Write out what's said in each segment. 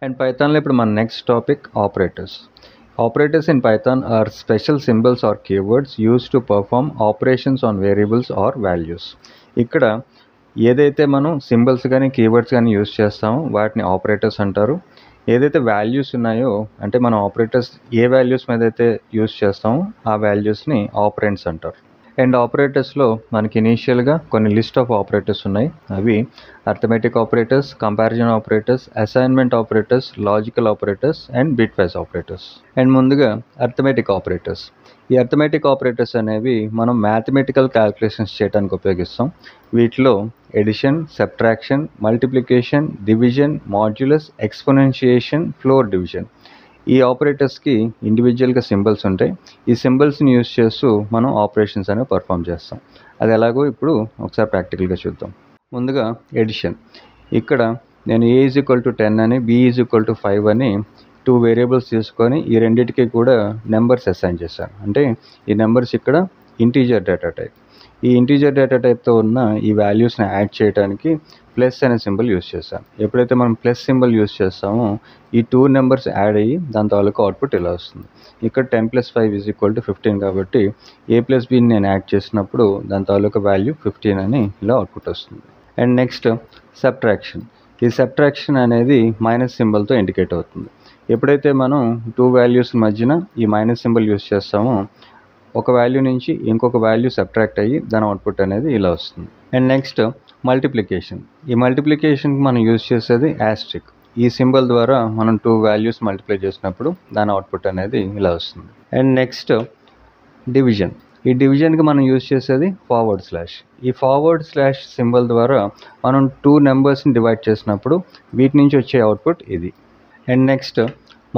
And Python లో ఇప్పుడు మన next topic operators. Operators in Python are special symbols or keywords used to perform operations on variables or values. ఇక్కడ ఏదైతే మనం symbols కానీ keywords కానీ యూజ్ చేస్తామో వాటిని ఆపరేటర్స్ అంటారు. ఏదైతే వాల్యూస్ ఉన్నాయో అంటే మనం ఆపరేటర్స్ ఏ వాల్యూస్ మీద అయితే యూజ్ చేస్తామో ఆ వాల్యూస్ని ఆపరెంట్స్ అంటారు. అండ్ ఆపరేటర్స్లో మనకి ఇనీషియల్గా కొన్ని లిస్ట్ ఆఫ్ ఆపరేటర్స్ ఉన్నాయి. అవి arithmetic operators, comparison operators, assignment operators, logical operators and bitwise operators. And ముందుగా అర్థమెటిక్ ఆపరేటర్స్. ఈ అర్థమెటిక్ ఆపరేటర్స్ అనేవి మనం మ్యాథమెటికల్ క్యాలిక్యులేషన్స్ చేయడానికి ఉపయోగిస్తాం. వీటిలో addition, subtraction, multiplication, division, modulus, exponentiation, floor division. ఈ ఆపరేటర్స్కి ఇండివిజువల్గా సింబల్స్ ఉంటాయి. ఈ సింబల్స్ని యూజ్ చేస్తూ మనం ఆపరేషన్స్ అనేవి పర్ఫామ్ చేస్తాం. అది ఎలాగో ఇప్పుడు ఒకసారి ప్రాక్టికల్గా చూద్దాం. ముందుగా ఎడిషన్. ఇక్కడ నేను a = 10 అని b = 5 అని 2 వేరియబుల్స్ తీసుకొని ఈ రెండింటికి కూడా నెంబర్స్ అసైన్ చేశాను. అంటే ఈ నెంబర్స్ ఇక్కడ ఇంటీజర్ డేటా టైప్. ఈ ఇంటీజర్ డేటా టైప్తో ఉన్న ఈ వాల్యూస్ని యాడ్ చేయడానికి ప్లస్ అనే సింబల్ యూజ్ చేశాను. ఎప్పుడైతే మనం ప్లస్ సింబల్ యూజ్ చేస్తామో ఈ 2 నెంబర్స్ యాడ్ అయ్యి దాని తాలూకు అవుట్పుట్ ఇలా వస్తుంది. ఇక్కడ 10 + 5 = 15 కాబట్టి a + bని నేను యాడ్ చేసినప్పుడు దాని తాలూకు వాల్యూ 15 అని ఇలా అవుట్పుట్ వస్తుంది. And next subtraction. ఈ సబ్ట్రాక్షన్ అనేది మైనస్ సింబల్తో ఇండికేట్ అవుతుంది. ఎప్పుడైతే మనం 2 వాల్యూస్ మధ్యన ఈ మైనస్ సింబల్ యూజ్ చేస్తామో ఒక వాల్యూ నుంచి ఇంకొక వాల్యూ సబ్ట్రాక్ట్ అయ్యి దాని అవుట్పుట్ అనేది ఇలా వస్తుంది. And next multiplication. ఈ మల్టిప్లికేషన్కి మనం యూజ్ చేసేది యాస్ట్రిక్. ఈ సింబల్ ద్వారా మనం 2 వాల్యూస్ మల్టిప్లై చేసినప్పుడు దాని అవుట్పుట్ అనేది ఇలా వస్తుంది. And next division. ఈ డివిజన్కి మనం యూజ్ చేసేది ఫార్వర్డ్ స్లాష్. ఈ ఫార్వర్డ్ స్లాష్ సింబల్ ద్వారా మనం 2 నెంబర్స్ని డివైడ్ చేసినప్పుడు వీటి నుంచి వచ్చే అవుట్పుట్ ఇది. And next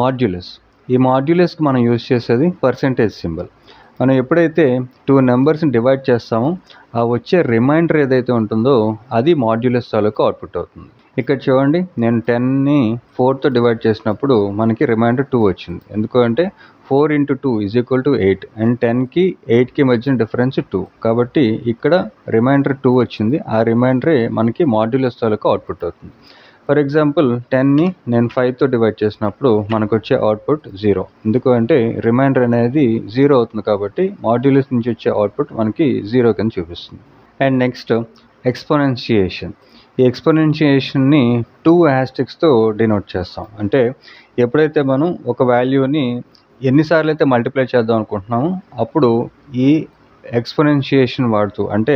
modulus. ఈ మాడ్యులస్కి మనం యూజ్ చేసేది పర్సెంటేజ్ సింబల్. మనం ఎప్పుడైతే 2 నెంబర్స్ని డివైడ్ చేస్తామో ఆ వచ్చే రిమైండర్ ఏదైతే ఉంటుందో అది మాడ్యులస్ తాలూకు అవుట్పుట్ అవుతుంది. ఇక్కడ చూడండి, నేను 10ని 4తో డివైడ్ చేసినప్పుడు మనకి రిమైండర్ 2 వచ్చింది. ఎందుకంటే 4 × 2 = 8 అండ్ 10కి 8కి మధ్యన డిఫరెన్స్ 2 కాబట్టి ఇక్కడ రిమైండర్ 2 వచ్చింది. ఆ రిమైండరే మనకి మాడ్యులస్ తాలూకు అవుట్పుట్ అవుతుంది. ఫర్ ఎగ్జాంపుల్ 10ని నేను 5తో డివైడ్ చేసినప్పుడు మనకు వచ్చే అవుట్పుట్ 0. ఎందుకంటే రిమైండర్ అనేది 0 అవుతుంది కాబట్టి మాడ్యులస్ నుంచి వచ్చే అవుట్పుట్ మనకి 0 కింద చూపిస్తుంది. And next exponentiation. ఈ ఎక్స్పోనెన్షియేషన్ని 2 యాస్టిక్స్తో డినోట్ చేస్తాం. అంటే ఎప్పుడైతే మనం ఒక వాల్యూని ఎన్నిసార్లు అయితే మల్టిప్లై చేద్దాం అనుకుంటున్నామో అప్పుడు ఈ ఎక్స్పోనెన్షియేషన్ వాడుతూ అంటే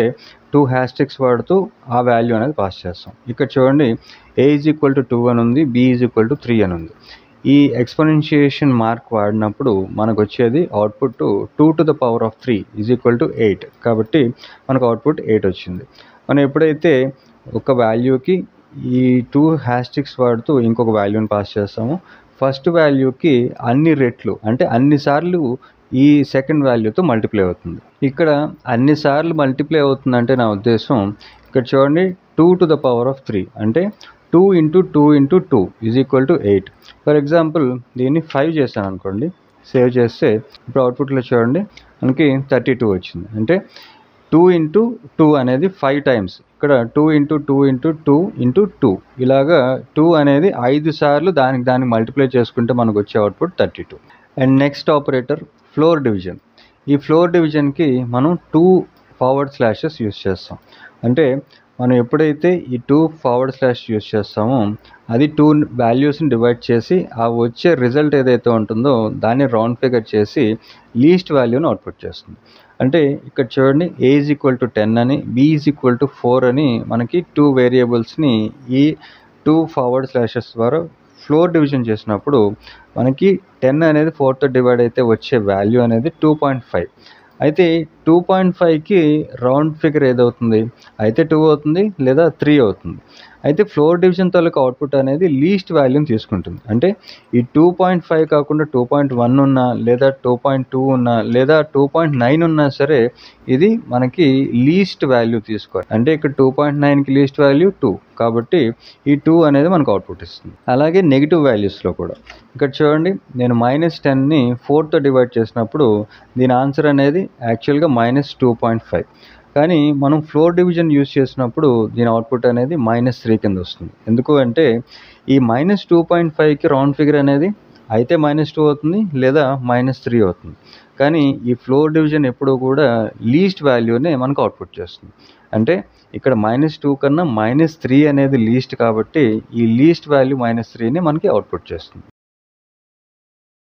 2 హ్యాస్టిక్స్ వాడుతూ ఆ వాల్యూ అనేది పాస్ చేస్తాం. ఇక్కడ చూడండి, a = 2 అని ఉంది, b = 3 అని ఉంది. ఈ ఎక్స్పోనెన్షియేషన్ మార్క్ వాడినప్పుడు మనకు వచ్చేది అవుట్పుట్ 2⁻³ = 8 కాబట్టి మనకు అవుట్పుట్ 8 వచ్చింది. మనం ఎప్పుడైతే ఒక వాల్యూకి ఈ 2 హ్యాస్టిక్స్ వాడుతూ ఇంకొక వాల్యూని పాస్ చేస్తామో ఫస్ట్ వాల్యూకి అన్ని రెట్లు అంటే అన్నిసార్లు ఈ సెకండ్ వాల్యూతో మల్టిప్లై అవుతుంది. ఇక్కడ అన్నిసార్లు మల్టిప్లై అవుతుందంటే నా ఉద్దేశం ఇక్కడ చూడండి 2⁻³ అంటే 2 × 2 × 2 = 8. ఫర్ ఎగ్జాంపుల్ దీన్ని 5 చేశాను అనుకోండి, సేవ్ చేస్తే ఇప్పుడు అవుట్పుట్లో చూడండి మనకి 32 వచ్చింది. అంటే 2 × 2 అనేది 5 టైమ్స్. ఇక్కడ 2 × 2 × 2 × 2 ఇలాగా 2 అనేది 5 సార్లు దానికి మల్టిప్లై చేసుకుంటే మనకు వచ్చే output 32. And next operator floor division. ఈ ఫ్లోర్ డివిజన్కి మనం 2 ఫార్వర్డ్ స్లాషెస్ యూజ్ చేస్తాం. అంటే మనం ఎప్పుడైతే ఈ 2 ఫార్వర్డ్ స్లాష్ యూజ్ చేస్తామో అది 2 వాల్యూస్ని డివైడ్ చేసి ఆ వచ్చే రిజల్ట్ ఏదైతే ఉంటుందో దాన్ని రౌండ్ ఫిగర్ చేసి లీస్ట్ వాల్యూని అవుట్పుట్ చేస్తుంది. అంటే ఇక్కడ చూడండి, a = 10 అని b = 4 అని మనకి 2 వేరియబుల్స్ని ఈ 2 ఫార్వర్డ్ స్లాషెస్ ద్వారా ఫ్లోర్ డివిజన్ చేసినప్పుడు మనకి 10 అనేది 4తో డివైడ్ అయితే వచ్చే వాల్యూ అనేది 2.5. అయితే 2.5కి రౌండ్ ఫిగర్ ఏదవుతుంది అయితే 2 అవుతుంది లేదా 3 అవుతుంది. అయితే ఫ్లోర్ డివిజన్ తాలూకు అవుట్పుట్ అనేది లీస్ట్ వాల్యూని తీసుకుంటుంది. అంటే ఈ 2.5 కాకుండా 2.1 ఉన్నా లేదా 2.2 ఉన్నా లేదా 2.9 ఉన్నా సరే ఇది మనకి లీస్ట్ వాల్యూ తీసుకోవాలి. అంటే ఇక్కడ 2.9కి లీస్ట్ వాల్యూ 2 కాబట్టి ఈ 2 అనేది మనకు అవుట్పుట్ ఇస్తుంది. అలాగే నెగిటివ్ వాల్యూస్లో కూడా ఇక్కడ చూడండి, నేను -10ని 4తో డివైడ్ చేసినప్పుడు దీని ఆన్సర్ అనేది యాక్చువల్గా -2.5. కానీ మనం ఫ్లోర్ డివిజన్ యూజ్ చేసినప్పుడు దీని అవుట్పుట్ అనేది -3 కింద వస్తుంది. ఎందుకు అంటే ఈ -2.5కి రౌండ్ ఫిగర్ అనేది అయితే -2 అవుతుంది లేదా -3 అవుతుంది. కానీ ఈ ఫ్లోర్ డివిజన్ ఎప్పుడూ కూడా లీస్ట్ వాల్యూనే మనకు అవుట్పుట్ చేస్తుంది. అంటే ఇక్కడ -2 కన్నా -3 అనేది లీస్ట్ కాబట్టి ఈ లీస్ట్ వాల్యూ -3ని మనకి అవుట్పుట్ చేస్తుంది.